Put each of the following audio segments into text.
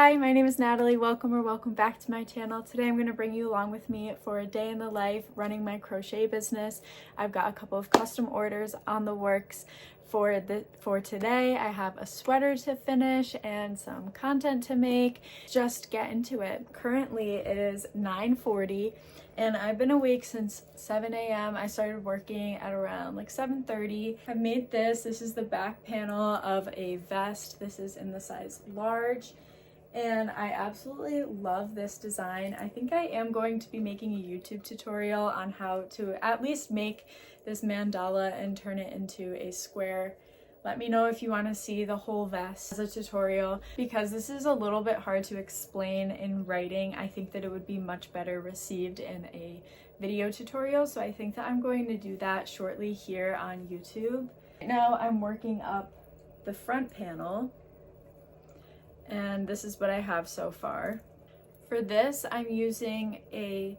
Hi, my name is Natalie. Welcome back to my channel. Today I'm going to bring you along with me for a day in the life running my crochet business. I've got a couple of custom orders on the works for today. I have a sweater to finish and some content to make. Just get into it. Currently it is 9:40 and I've been awake since 7 a.m. I started working at around like 7:30. I've made this. This is the back panel of a vest. This is in the size large. And I absolutely love this design. I think I am going to be making a YouTube tutorial on how to at least make this mandala and turn it into a square. Let me know if you want to see the whole vest as a tutorial, because this is a little bit hard to explain in writing. I think that it would be much better received in a video tutorial, so I think that I'm going to do that shortly here on YouTube. Right now I'm working up the front panel, and this is what I have so far. For this, I'm using 3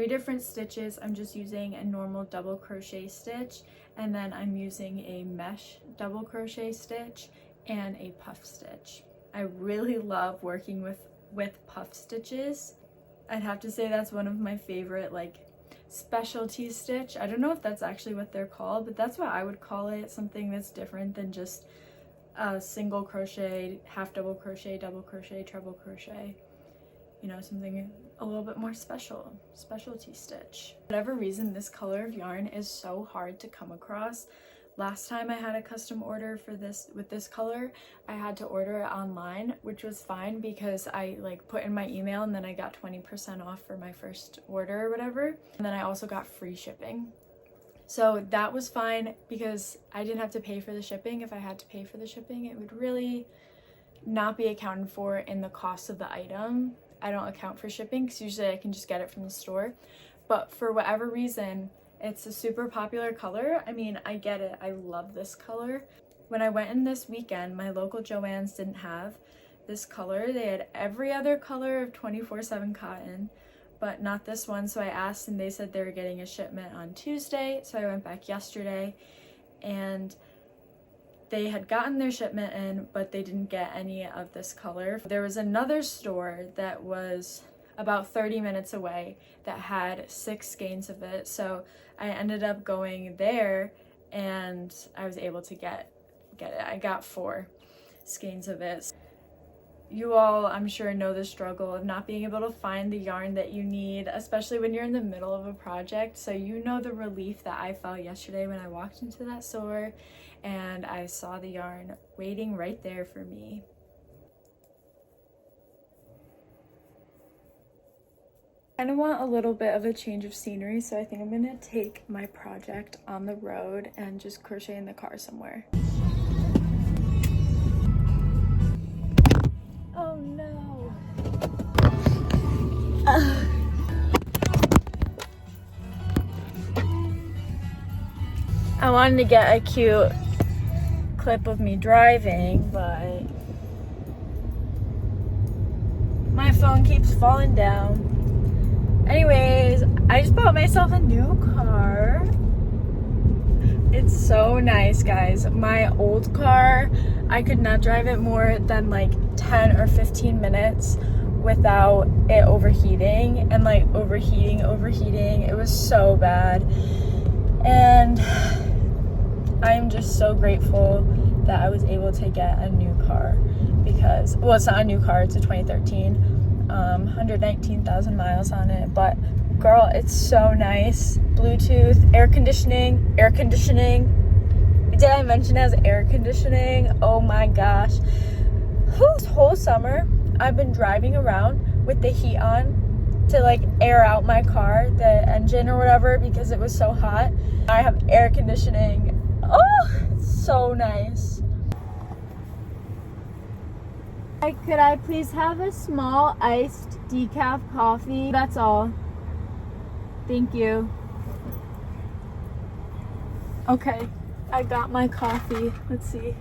different stitches. I'm just using a normal double crochet stitch, and then I'm using a mesh double crochet stitch and a puff stitch. I really love working with puff stitches. I'd have to say that's one of my favorite like specialty stitch. I don't know if that's actually what they're called, but that's what I would call it, something that's different than just a single crochet, half double crochet, double crochet, treble crochet, you know, something a little bit more specialty stitch. For whatever reason, this color of yarn is so hard to come across. Last time I had a custom order for this with this color, I had to order it online, which was fine because I like put in my email and then I got 20% off for my first order or whatever, and then I also got free shipping. So that was fine because I didn't have to pay for the shipping. If I had to pay for the shipping, it would really not be accounted for in the cost of the item. I don't account for shipping because usually I can just get it from the store. But for whatever reason, it's a super popular color. I mean, I get it. I love this color. When I went in this weekend, my local Joann's didn't have this color. They had every other color of 24/7 cotton, but not this one. So I asked and they said they were getting a shipment on Tuesday. So I went back yesterday and they had gotten their shipment in, but they didn't get any of this color. There was another store that was about 30 minutes away that had 6 skeins of it. So I ended up going there and I was able to get it. I got 4 skeins of it. You all, I'm sure, know the struggle of not being able to find the yarn that you need, especially when you're in the middle of a project. So you know the relief that I felt yesterday when I walked into that store and I saw the yarn waiting right there for me. I kind of want a little bit of a change of scenery, so I think I'm going to take my project on the road and just crochet in the car somewhere. Oh no. I wanted to get a cute clip of me driving, but my phone keeps falling down. Anyways, I just bought myself a new car. It's so nice, guys. My old car, I could not drive it more than like 10 or 15 minutes without it overheating, and like overheating. It was so bad. And I'm just so grateful that I was able to get a new car because, well, it's not a new car, it's a 2013. 119,000 miles on it, but girl, it's so nice. Bluetooth, air conditioning. Did I mention it has air conditioning? Oh my gosh. This whole summer I've been driving around with the heat on to like air out my car, the engine or whatever, because it was so hot. I have air conditioning. Oh, it's so nice. Could I please have a small iced decaf coffee? That's all. Thank you. Okay, I got my coffee. Let's see.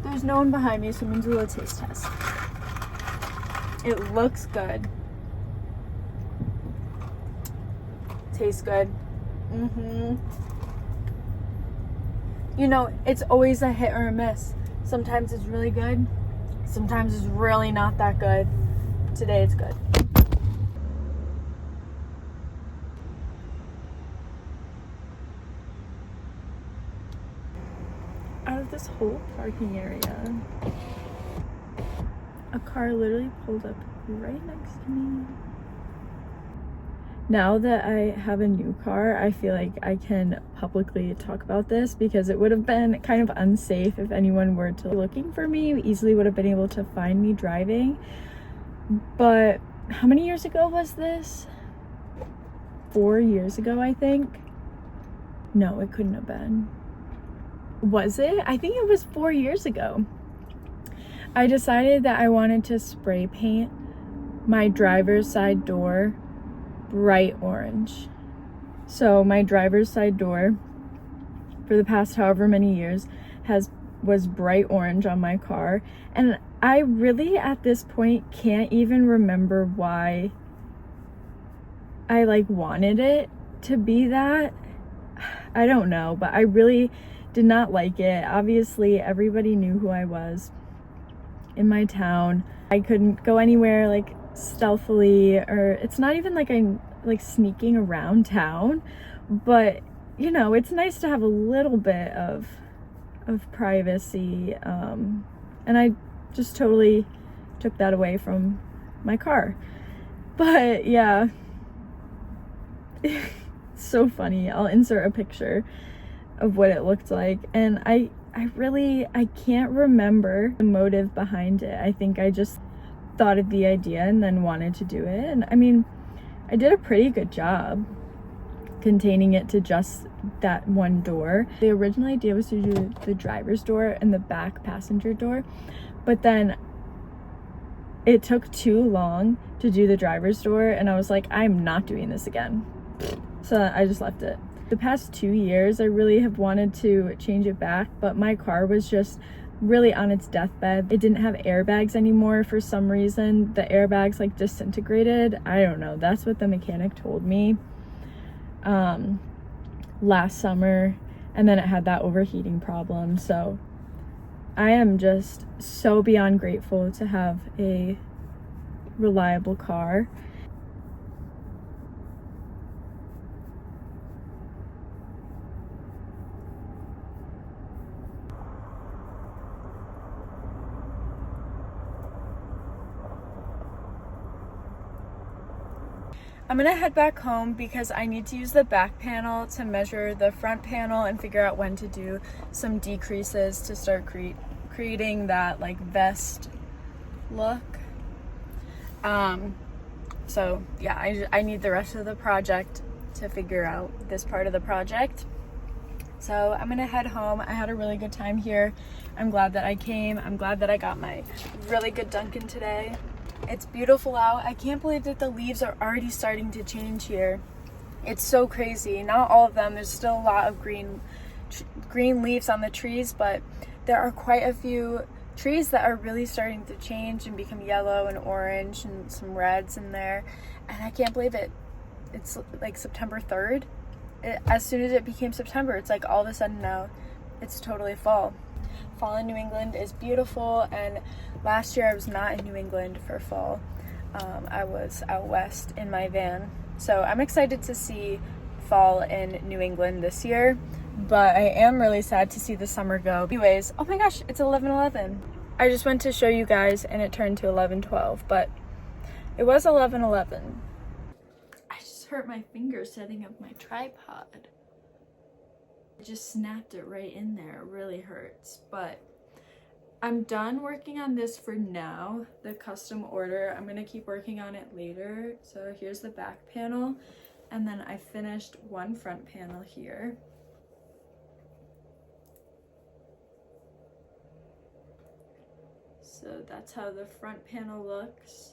There's no one behind me, so I'm gonna do a little taste test. It looks good. Tastes good. You know, it's always a hit or a miss. Sometimes it's really good. Sometimes it's really not that good. Today it's good. Out of this whole parking area, a car literally pulled up right next to me. Now that I have a new car, I feel like I can publicly talk about this because it would have been kind of unsafe if anyone were to be looking for me. Easily would have been able to find me driving. But how many years ago was this? 4 years ago, I think. No, it couldn't have been. Was it? I think it was 4 years ago. I decided that I wanted to spray paint my driver's side door bright orange. So my driver's side door for the past however many years was bright orange on my car, and I really at this point can't even remember why I like wanted it to be that. I don't know, but I really did not like it. Obviously everybody knew who I was in my town. I couldn't go anywhere like stealthily, or it's not even like I'm like sneaking around town, but you know, it's nice to have a little bit of privacy, and I just totally took that away from my car. But yeah, it's so funny. I'll insert a picture of what it looked like, and I can't remember the motive behind it. I think I just thought of the idea and then wanted to do it. And I mean, I did a pretty good job containing it to just that one door. The original idea was to do the driver's door and the back passenger door, but then it took too long to do the driver's door, and I was like, I'm not doing this again. So I just left it. The past 2 years, I really have wanted to change it back, but my car was just really on its deathbed. It didn't have airbags anymore for some reason. The airbags like disintegrated. I don't know. That's what the mechanic told me last summer, and then it had that overheating problem. So I am just so beyond grateful to have a reliable car. I'm gonna head back home because I need to use the back panel to measure the front panel and figure out when to do some decreases to start creating that like vest look. So yeah, I need the rest of the project to figure out this part of the project. So I'm gonna head home. I had a really good time here. I'm glad that I came. I'm glad that I got my really good Dunkin' today. It's beautiful out. I can't believe that the leaves are already starting to change here. It's so crazy. Not all of them. There's still a lot of green leaves on the trees, but there are quite a few trees that are really starting to change and become yellow and orange and some reds in there. And I can't believe it. It's like September 3rd. As soon as it became September, it's like all of a sudden now it's totally fall. Fall in New England is beautiful, and last year I was not in New England for fall. I was out west in my van. So I'm excited to see fall in New England this year, but I am really sad to see the summer go. Anyways, oh my gosh, it's 11:11. I just went to show you guys and it turned to 11:12, but it was 11:11. I just hurt my finger setting up my tripod. I just snapped it right in there. It really hurts, but I'm done working on this for now, the custom order. I'm gonna keep working on it later. So here's the back panel, and then I finished one front panel here. So that's how the front panel looks.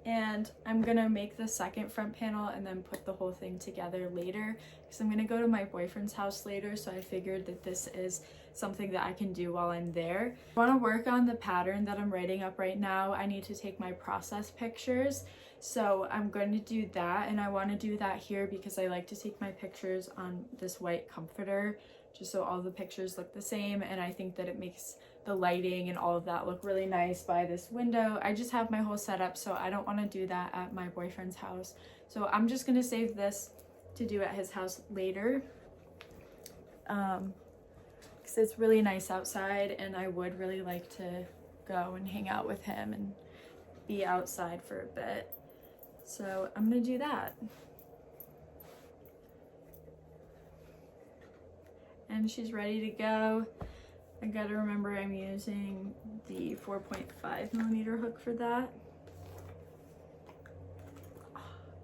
And I'm gonna make the second front panel and then put the whole thing together later, because I'm gonna go to my boyfriend's house later, so I figured that this is something that I can do while I'm there. I want to work on the pattern that I'm writing up right now. I need to take my process pictures, so I'm going to do that, and I want to do that here because I like to take my pictures on this white comforter just so all the pictures look the same, and I think that it makes the lighting and all of that look really nice by this window. I just have my whole setup, so I don't want to do that at my boyfriend's house. So I'm just gonna save this to do at his house later, because it's really nice outside and I would really like to go and hang out with him and be outside for a bit. So I'm gonna do that. And she's ready to go. I gotta remember I'm using the 4.5mm hook for that.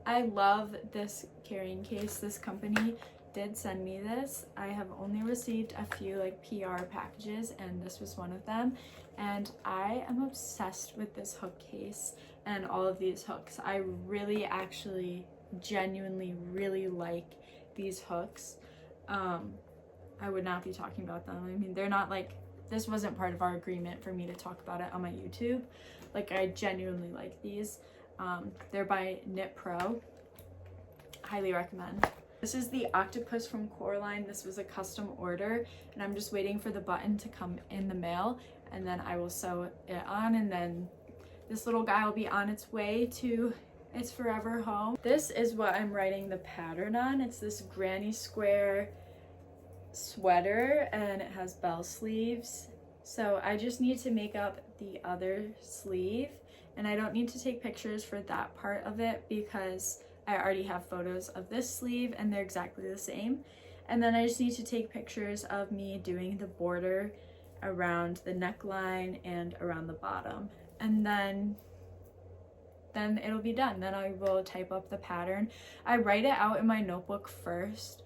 I love this carrying case. This company did send me this. I have only received a few like PR packages, and this was one of them. And I am obsessed with this hook case and all of these hooks. I really actually genuinely really like these hooks. I would not be talking about them. I mean, they're not like, this wasn't part of our agreement for me to talk about it on my YouTube. Like, I genuinely like these. They're by Knit Pro. Highly recommend. This is the octopus from Coraline. This was a custom order, and I'm just waiting for the button to come in the mail, and then I will sew it on, and then this little guy will be on its way to its forever home. This is what I'm writing the pattern on. It's this granny square sweater, and it has bell sleeves. So I just need to make up the other sleeve, and I don't need to take pictures for that part of it because I already have photos of this sleeve and they're exactly the same. And then I just need to take pictures of me doing the border around the neckline and around the bottom, and then it'll be done. Then I will type up the pattern. I write it out in my notebook first.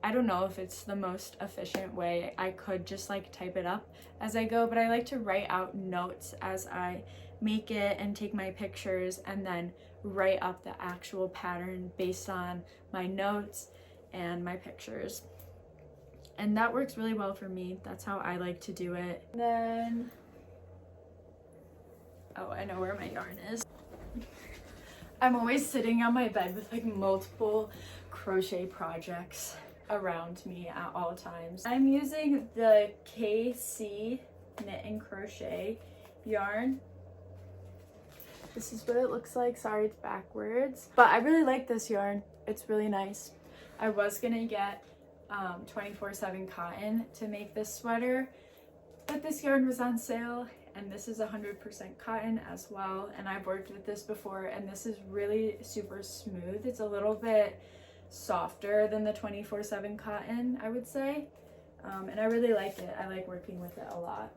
I don't know if it's the most efficient way. I could just like type it up as I go, but I like to write out notes as I make it and take my pictures, and then write up the actual pattern based on my notes and my pictures. And that works really well for me. That's how I like to do it. Then, oh, I know where my yarn is. I'm always sitting on my bed with like multiple crochet projects around me at all times. I'm using the KC Knit and Crochet yarn. This is what it looks like. Sorry, it's backwards. But I really like this yarn. It's really nice. I was gonna get 24/7 cotton to make this sweater, but this yarn was on sale, and this is 100% cotton as well. And I've worked with this before, and this is really super smooth. It's a little bit softer than the 24/7 cotton, I would say. And I really like it. I like working with it a lot.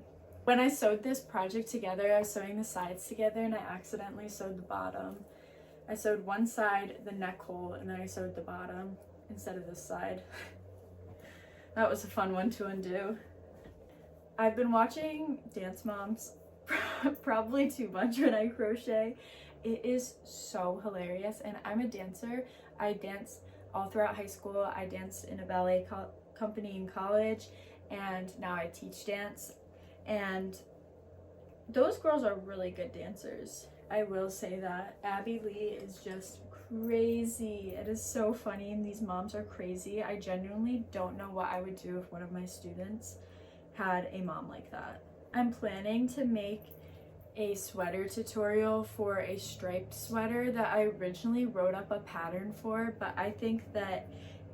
When I sewed this project together, I was sewing the sides together and I accidentally sewed the bottom. I sewed one side, the neck hole, and then I sewed the bottom instead of this side. That was a fun one to undo. I've been watching Dance Moms probably too much when I crochet. It is so hilarious, and I'm a dancer. I danced all throughout high school. I danced in a ballet company in college, and now I teach dance. And those girls are really good dancers. I will say that. Abby Lee is just crazy. It is so funny, and these moms are crazy. I genuinely don't know what I would do if one of my students had a mom like that. I'm planning to make a sweater tutorial for a striped sweater that I originally wrote up a pattern for, but I think that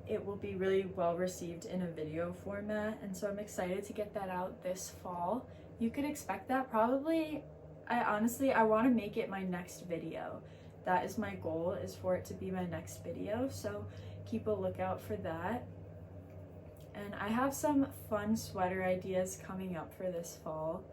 it will be really well received in a video format, and so I'm excited to get that out this fall. You could expect that probably. I want to make it my next video. That is my goal, is for it to be my next video, so keep a lookout for that. And I have some fun sweater ideas coming up for this fall.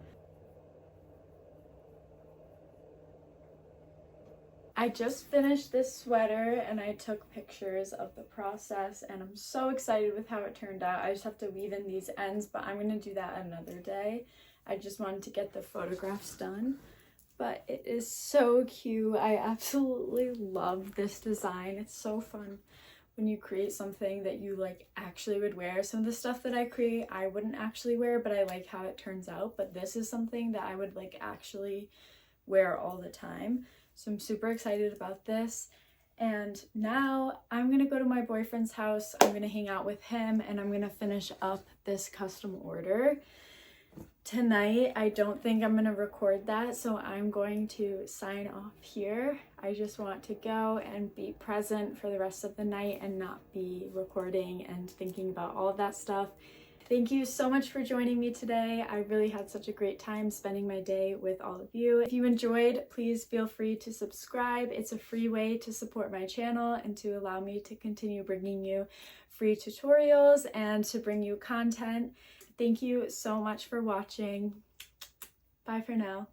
I just finished this sweater and I took pictures of the process, and I'm so excited with how it turned out. I just have to weave in these ends, but I'm going to do that another day. I just wanted to get the photographs done, but it is so cute. I absolutely love this design. It's so fun when you create something that you like actually would wear. Some of the stuff that I create I wouldn't actually wear, but I like how it turns out. But this is something that I would like actually wear all the time. So I'm super excited about this, And now I'm gonna go to my boyfriend's house. I'm gonna hang out with him and I'm gonna finish up this custom order. Tonight, I don't think I'm gonna record that, so I'm going to sign off here. I just want to go and be present for the rest of the night and not be recording and thinking about all of that stuff. Thank you so much for joining me today. I really had such a great time spending my day with all of you. If you enjoyed, please feel free to subscribe. It's a free way to support my channel and to allow me to continue bringing you free tutorials and to bring you content. Thank you so much for watching. Bye for now.